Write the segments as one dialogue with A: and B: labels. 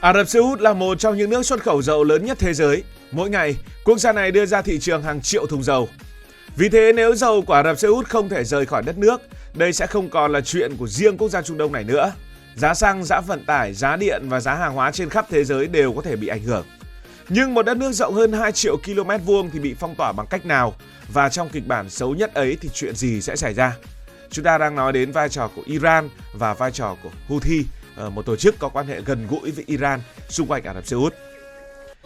A: Ả Rập Xê Út là một trong những nước xuất khẩu dầu lớn nhất thế giới. Mỗi ngày, quốc gia này đưa ra thị trường hàng triệu thùng dầu. Vì thế nếu dầu của Ả Rập Xê Út không thể rời khỏi đất nước, đây sẽ không còn là chuyện của riêng quốc gia Trung Đông này nữa. Giá xăng, giá vận tải, giá điện và giá hàng hóa trên khắp thế giới đều có thể bị ảnh hưởng. Nhưng một đất nước rộng hơn 2 triệu km vuông thì bị phong tỏa bằng cách nào? Và trong kịch bản xấu nhất ấy thì chuyện gì sẽ xảy ra? Chúng ta đang nói đến vai trò của Iran và vai trò của Houthi, một tổ chức có quan hệ gần gũi với Iran xung quanh Ả Rập Xê Út.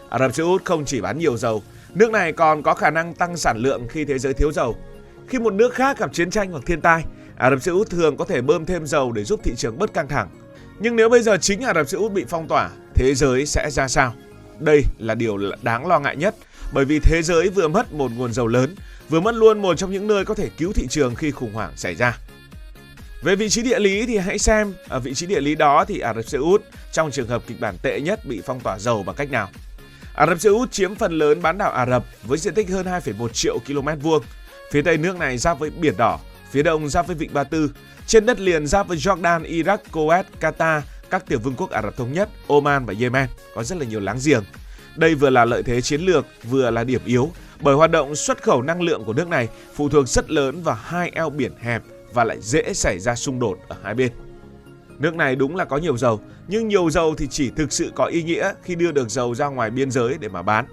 A: Ả Rập Xê Út không chỉ bán nhiều dầu, nước này còn có khả năng tăng sản lượng khi thế giới thiếu dầu. Khi một nước khác gặp chiến tranh hoặc thiên tai, Ả Rập Xê Út thường có thể bơm thêm dầu để giúp thị trường bớt căng thẳng. Nhưng nếu bây giờ chính Ả Rập Xê Út bị phong tỏa, thế giới sẽ ra sao? Đây là điều đáng lo ngại nhất, bởi vì thế giới vừa mất một nguồn dầu lớn, vừa mất luôn một trong những nơi có thể cứu thị trường khi khủng hoảng xảy ra. Về vị trí địa lý thì hãy xem ở vị trí địa lý đó thì Ả Rập Xê Út trong trường hợp kịch bản tệ nhất bị phong tỏa dầu bằng cách nào. Ả Rập Xê Út chiếm phần lớn bán đảo Ả Rập với diện tích hơn 2,1 triệu km vuông. Phía tây nước này giáp với Biển Đỏ, phía đông giáp với Vịnh Ba Tư, trên đất liền giáp với Jordan, Iraq, Kuwait, Qatar, các tiểu vương quốc Ả Rập Thống Nhất, Oman và Yemen, có rất là nhiều láng giềng. Đây vừa là lợi thế chiến lược, vừa là điểm yếu, bởi hoạt động xuất khẩu năng lượng của nước này phụ thuộc rất lớn vào hai eo biển hẹp và lại dễ xảy ra xung đột ở hai bên. Nước này đúng là có nhiều dầu, nhưng nhiều dầu thì chỉ thực sự có ý nghĩa khi đưa được dầu ra ngoài biên giới để mà bán.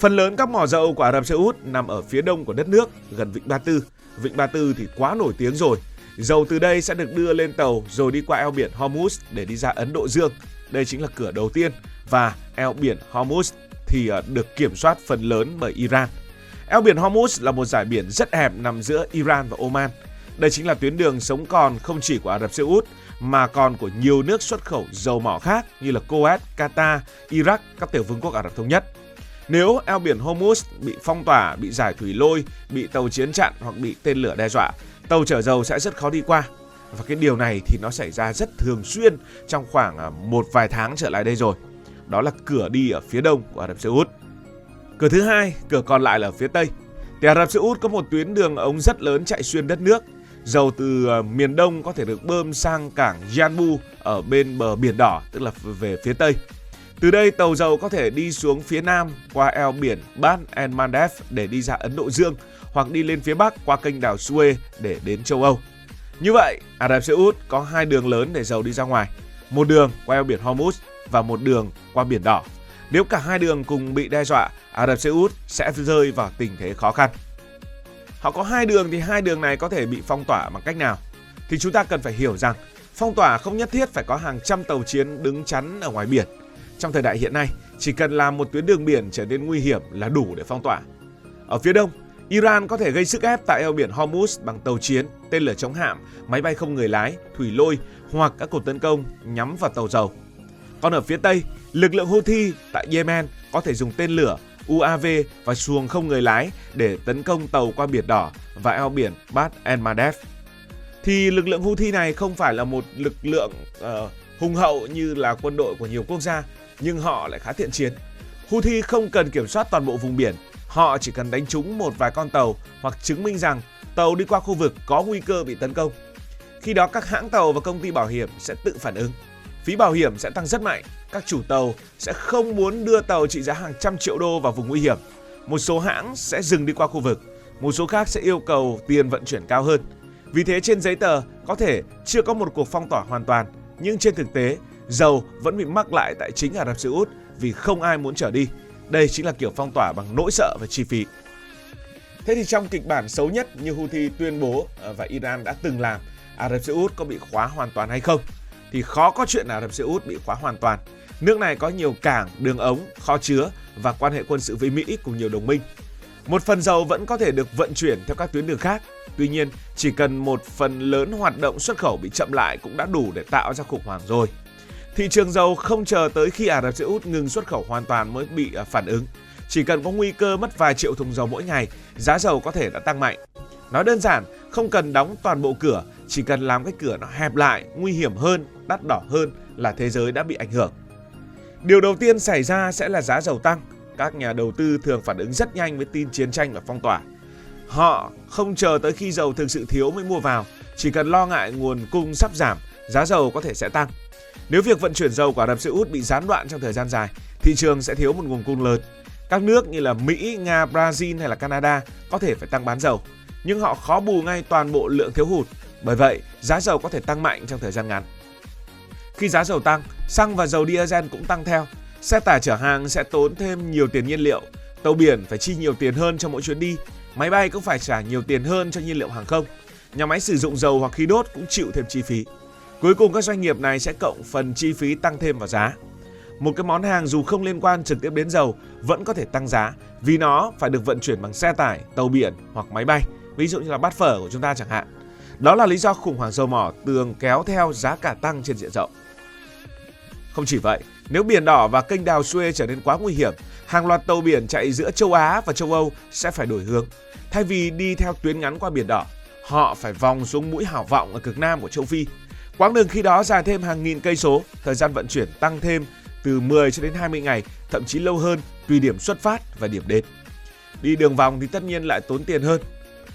A: Phần lớn các mỏ dầu của Ả Rập Xê Út nằm ở phía đông của đất nước, gần Vịnh Ba Tư. Vịnh Ba Tư thì quá nổi tiếng rồi. Dầu từ đây sẽ được đưa lên tàu rồi đi qua eo biển Hormuz để đi ra Ấn Độ Dương. Đây chính là cửa đầu tiên, và eo biển Hormuz thì được kiểm soát phần lớn bởi Iran. Eo biển Hormuz là một dải biển rất hẹp nằm giữa Iran và Oman. Đây chính là tuyến đường sống còn không chỉ của Ả Rập Xê Út mà còn của nhiều nước xuất khẩu dầu mỏ khác như là Kuwait, Qatar, Iraq, các tiểu vương quốc Ả Rập Thống Nhất. Nếu eo biển Hormuz bị phong tỏa, bị giải thủy lôi, bị tàu chiến chặn hoặc bị tên lửa đe dọa, tàu chở dầu sẽ rất khó đi qua. Và cái điều này thì nó xảy ra rất thường xuyên trong khoảng một vài tháng trở lại đây rồi. Đó là cửa đi ở phía đông của Ả Rập Xê Út. Cửa thứ hai, cửa còn lại là ở phía tây. Thì Ả Rập Xê Út có một tuyến đường ống rất lớn chạy xuyên đất nước. Dầu từ miền đông có thể được bơm sang cảng Yanbu ở bên bờ Biển Đỏ, tức là về phía tây. Từ đây tàu dầu có thể đi xuống phía nam qua eo biển Bab el-Mandeb để đi ra Ấn Độ Dương, hoặc đi lên phía bắc qua kênh đảo Suez để đến châu Âu. Như vậy, Ả Rập Xê Út có hai đường lớn để dầu đi ra ngoài. Một đường qua eo biển Hormuz và một đường qua Biển Đỏ. Nếu cả hai đường cùng bị đe dọa, Ả Rập Xê Út sẽ rơi vào tình thế khó khăn. Họ có hai đường thì hai đường này có thể bị phong tỏa bằng cách nào? Thì chúng ta cần phải hiểu rằng phong tỏa không nhất thiết phải có hàng trăm tàu chiến đứng chắn ở ngoài biển. Trong thời đại hiện nay, chỉ cần làm một tuyến đường biển trở nên nguy hiểm là đủ để phong tỏa. Ở phía đông, Iran có thể gây sức ép tại eo biển Hormuz bằng tàu chiến, tên lửa chống hạm, máy bay không người lái, thủy lôi hoặc các cuộc tấn công nhắm vào tàu dầu. Còn ở phía tây, lực lượng Houthi tại Yemen có thể dùng tên lửa, UAV và xuồng không người lái để tấn công tàu qua Biển Đỏ và eo biển Bab el-Mandeb. Thì lực lượng Houthi này không phải là một lực lượng hùng hậu như là quân đội của nhiều quốc gia, nhưng họ lại khá thiện chiến. Houthi không cần kiểm soát toàn bộ vùng biển, họ chỉ cần đánh trúng một vài con tàu hoặc chứng minh rằng tàu đi qua khu vực có nguy cơ bị tấn công. Khi đó các hãng tàu và công ty bảo hiểm sẽ tự phản ứng. Phí bảo hiểm sẽ tăng rất mạnh, các chủ tàu sẽ không muốn đưa tàu trị giá hàng trăm triệu đô vào vùng nguy hiểm. Một số hãng sẽ dừng đi qua khu vực, một số khác sẽ yêu cầu tiền vận chuyển cao hơn. Vì thế trên giấy tờ có thể chưa có một cuộc phong tỏa hoàn toàn, nhưng trên thực tế, dầu vẫn bị mắc lại tại chính Ả Rập Xê Út vì không ai muốn chở đi. Đây chính là kiểu phong tỏa bằng nỗi sợ và chi phí. Thế thì trong kịch bản xấu nhất như Houthi tuyên bố và Iran đã từng làm, Ả Rập Xê Út có bị khóa hoàn toàn hay không? Thì khó có chuyện Ả Rập Xê Út bị khóa hoàn toàn. Nước này có nhiều cảng, đường ống, kho chứa và quan hệ quân sự với Mỹ cùng nhiều đồng minh. Một phần dầu vẫn có thể được vận chuyển theo các tuyến đường khác. Tuy nhiên, chỉ cần một phần lớn hoạt động xuất khẩu bị chậm lại cũng đã đủ để tạo ra khủng hoảng rồi. Thị trường dầu không chờ tới khi Ả Rập Xê Út ngừng xuất khẩu hoàn toàn mới bị phản ứng. Chỉ cần có nguy cơ mất vài triệu thùng dầu mỗi ngày, giá dầu có thể đã tăng mạnh. Nói đơn giản, không cần đóng toàn bộ cửa, chỉ cần làm cái cửa nó hẹp lại, nguy hiểm hơn, đắt đỏ hơn là thế giới đã bị ảnh hưởng. Điều đầu tiên xảy ra sẽ là giá dầu tăng. Các nhà đầu tư thường phản ứng rất nhanh với tin chiến tranh và phong tỏa. Họ không chờ tới khi dầu thực sự thiếu mới mua vào, chỉ cần lo ngại nguồn cung sắp giảm giá dầu có thể sẽ tăng. Nếu việc vận chuyển dầu của Ả Rập Xê Út bị gián đoạn trong thời gian dài, thị trường sẽ thiếu một nguồn cung lớn. Các nước như là Mỹ, Nga, Brazil hay là Canada có thể phải tăng bán dầu, nhưng họ khó bù ngay toàn bộ lượng thiếu hụt. Bởi vậy, giá dầu có thể tăng mạnh trong thời gian ngắn. Khi giá dầu tăng, xăng và dầu diesel cũng tăng theo. Xe tải chở hàng sẽ tốn thêm nhiều tiền nhiên liệu, tàu biển phải chi nhiều tiền hơn cho mỗi chuyến đi, máy bay cũng phải trả nhiều tiền hơn cho nhiên liệu hàng không. Nhà máy sử dụng dầu hoặc khí đốt cũng chịu thêm chi phí. Cuối cùng các doanh nghiệp này sẽ cộng phần chi phí tăng thêm vào giá. Một cái món hàng dù không liên quan trực tiếp đến dầu vẫn có thể tăng giá vì nó phải được vận chuyển bằng xe tải, tàu biển hoặc máy bay, ví dụ như là bát phở của chúng ta chẳng hạn. Đó là lý do khủng hoảng dầu mỏ thường kéo theo giá cả tăng trên diện rộng. Không chỉ vậy, nếu Biển Đỏ và kênh đào Suez trở nên quá nguy hiểm, hàng loạt tàu biển chạy giữa châu Á và châu Âu sẽ phải đổi hướng. Thay vì đi theo tuyến ngắn qua Biển Đỏ, họ phải vòng xuống mũi Hảo Vọng ở cực nam của châu Phi. Quãng đường khi đó dài thêm hàng nghìn cây số, thời gian vận chuyển tăng thêm từ 10 cho đến 20 ngày, thậm chí lâu hơn tùy điểm xuất phát và điểm đến. Đi đường vòng thì tất nhiên lại tốn tiền hơn.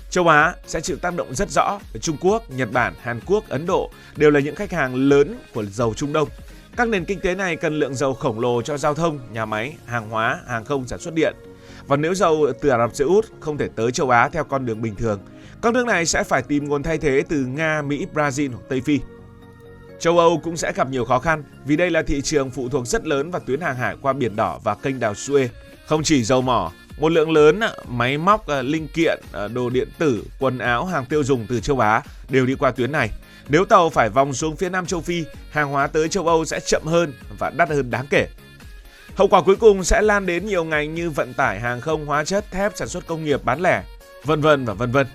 A: Châu Á sẽ chịu tác động rất rõ. Trung Quốc, Nhật Bản, Hàn Quốc, Ấn Độ đều là những khách hàng lớn của dầu Trung Đông. Các nền kinh tế này cần lượng dầu khổng lồ cho giao thông, nhà máy, hàng hóa, hàng không, sản xuất điện. Và nếu dầu từ Ả Rập Xê Út không thể tới châu Á theo con đường bình thường, các nước này sẽ phải tìm nguồn thay thế từ Nga, Mỹ, Brazil hoặc Tây Phi. Châu Âu cũng sẽ gặp nhiều khó khăn vì đây là thị trường phụ thuộc rất lớn vào tuyến hàng hải qua Biển Đỏ và kênh đào Suez. Không chỉ dầu mỏ, một lượng lớn máy móc, linh kiện, đồ điện tử, quần áo, hàng tiêu dùng từ châu Á đều đi qua tuyến này. Nếu tàu phải vòng xuống phía Nam châu Phi, hàng hóa tới châu Âu sẽ chậm hơn và đắt hơn đáng kể. Hậu quả cuối cùng sẽ lan đến nhiều ngành như vận tải, hàng không, hóa chất, thép, sản xuất công nghiệp, bán lẻ, vân vân và vân vân.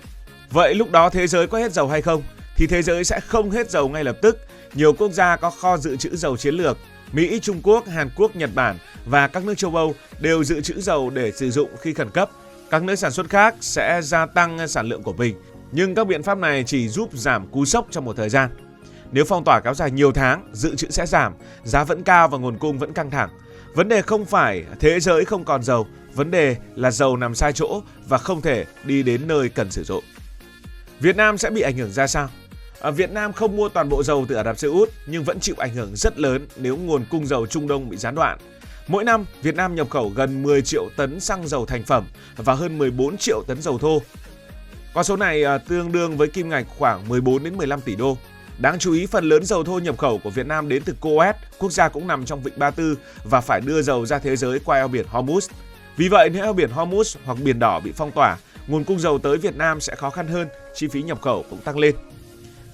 A: Vậy lúc đó thế giới có hết dầu hay không? Thì thế giới sẽ không hết dầu ngay lập tức. Nhiều quốc gia có kho dự trữ dầu chiến lược. Mỹ, Trung Quốc, Hàn Quốc, Nhật Bản và các nước châu Âu đều dự trữ dầu để sử dụng khi khẩn cấp. Các nước sản xuất khác sẽ gia tăng sản lượng của mình. Nhưng các biện pháp này chỉ giúp giảm cú sốc trong một thời gian. Nếu phong tỏa kéo dài nhiều tháng, dự trữ sẽ giảm, giá vẫn cao và nguồn cung vẫn căng thẳng. Vấn đề không phải thế giới không còn dầu, vấn đề là dầu nằm sai chỗ và không thể đi đến nơi cần sử dụng. Việt Nam sẽ bị ảnh hưởng ra sao? Việt Nam không mua toàn bộ dầu từ Ả Rập Xê Út nhưng vẫn chịu ảnh hưởng rất lớn nếu nguồn cung dầu Trung Đông bị gián đoạn. Mỗi năm, Việt Nam nhập khẩu gần 10 triệu tấn xăng dầu thành phẩm và hơn 14 triệu tấn dầu thô. Con số này tương đương với kim ngạch khoảng 14 đến 15 tỷ đô. Đáng chú ý, phần lớn dầu thô nhập khẩu của Việt Nam đến từ Coes, quốc gia cũng nằm trong Vịnh Ba Tư và phải đưa dầu ra thế giới qua eo biển Hormuz. Vì vậy, nếu eo biển Hormuz hoặc Biển Đỏ bị phong tỏa, nguồn cung dầu tới Việt Nam sẽ khó khăn hơn, chi phí nhập khẩu cũng tăng lên.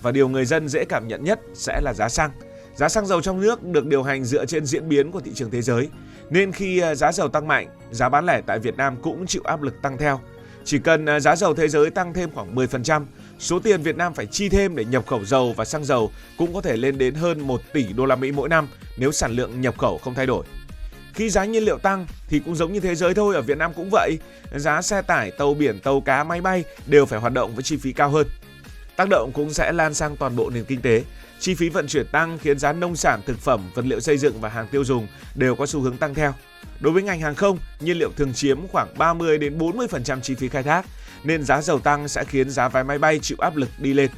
A: Và điều người dân dễ cảm nhận nhất sẽ là giá xăng. Giá xăng dầu trong nước được điều hành dựa trên diễn biến của thị trường thế giới, nên khi giá dầu tăng mạnh, giá bán lẻ tại Việt Nam cũng chịu áp lực tăng theo. Chỉ cần giá dầu thế giới tăng thêm khoảng 10%, số tiền Việt Nam phải chi thêm để nhập khẩu dầu và xăng dầu cũng có thể lên đến hơn 1 tỷ đô la Mỹ mỗi năm nếu sản lượng nhập khẩu không thay đổi. Khi giá nhiên liệu tăng thì cũng giống như thế giới thôi, ở Việt Nam cũng vậy. Giá xe tải, tàu biển, tàu cá, máy bay đều phải hoạt động với chi phí cao hơn. Tác động cũng sẽ lan sang toàn bộ nền kinh tế. Chi phí vận chuyển tăng khiến giá nông sản, thực phẩm, vật liệu xây dựng và hàng tiêu dùng đều có xu hướng tăng theo. Đối với ngành hàng không, nhiên liệu thường chiếm khoảng 30 đến 40% chi phí khai thác, nên giá dầu tăng sẽ khiến giá vé máy bay chịu áp lực đi lên.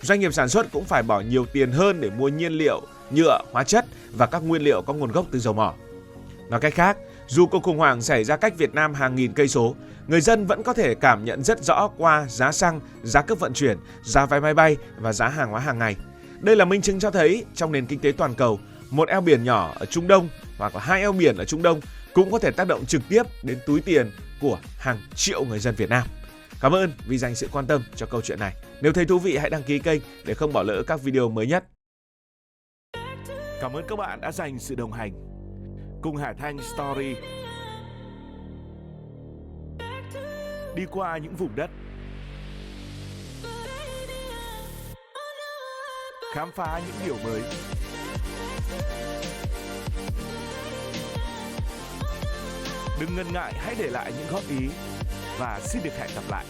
A: Doanh nghiệp sản xuất cũng phải bỏ nhiều tiền hơn để mua nhiên liệu, nhựa, hóa chất và các nguyên liệu có nguồn gốc từ dầu mỏ. Nói cách khác, dù cuộc khủng hoảng xảy ra cách Việt Nam hàng nghìn cây số, người dân vẫn có thể cảm nhận rất rõ qua giá xăng, giá cước vận chuyển, giá vé máy bay và giá hàng hóa hàng ngày. Đây là minh chứng cho thấy trong nền kinh tế toàn cầu, một eo biển nhỏ ở Trung Đông hoặc là 2 eo biển ở Trung Đông cũng có thể tác động trực tiếp đến túi tiền của hàng triệu người dân Việt Nam. Cảm ơn vì dành sự quan tâm cho câu chuyện này. Nếu thấy thú vị hãy đăng ký kênh để không bỏ lỡ các video mới nhất. Cảm ơn các bạn đã dành sự đồng hành cùng Hải Thanh Story đi qua những vùng đất, khám phá những điều mới. Đừng ngần ngại, hãy để lại những góp ý và xin được hẹn gặp lại.